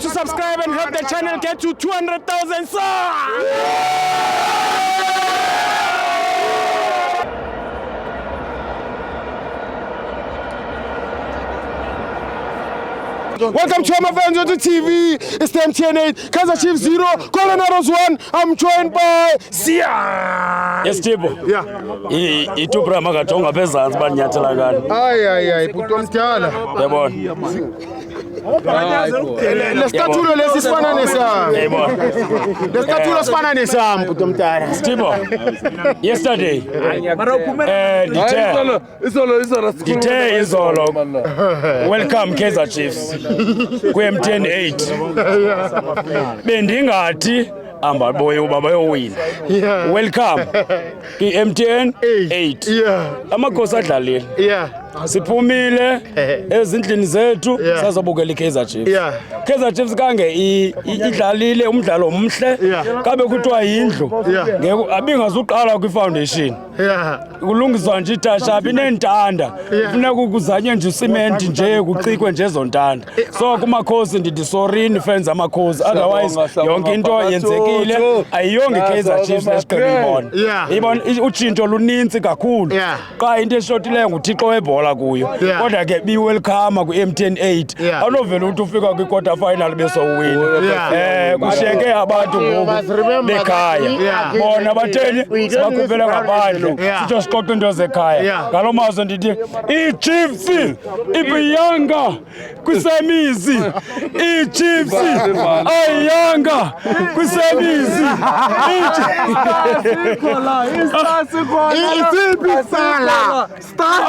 to subscribe and help the channel get to 200,000 subs. Welcome to my fans on the TV. It's the MTN 8, Kaizer Chiefs 0, Golden Arrows 1. I'm joined by Sia. Yes, Tibo. Yeah. Itubra makatonga pezansi banyathela kani. Ay, puto mtyala. Yabona. Lesicathulo lesi sifana nesami. Yabona. Lesicathulo sifana nesami puto mtyala. Tibo. Yesterday. Izolo. Welcome Kaizer Chiefs. Ku-MTN 8 bendingathi amba boyo baba yowina. Welcome ku-MTN 8 amakhosi adlalile siphumile ezindlini zethu sazobukela iKaizer Chiefs. Kaizer Chiefs kange idlalile umdlalo omhle kabe kuthiwa yindlu ngeke abingazuqala kwi-foundation kulungiswa nje itasha binentanda kufuneka ukuzanye nje ucement nje kucikwe nje ezontanda so kumakhosi ndithi sorry fans amakhosi otherwise yonke into yenzekile ayiyonge iKaizer Chiefs esiqinibona ibona utshintsho luninzi kakhulu xa into eshotileyo nguThixo webhola kuyo kodwa ke be welcome ku-MTN 8 awunovela ukuthi ufika kwi-quarter final besowuwina kushiyeke abantu ngoku bekhaya bona batheni sibakhuphela ngaphandle sitho siqoqe into zekhaya ngalo mazwi ndithi iChiefs ibiyanga kwisemizi iChiefs ayiyanga kwisemizi Star.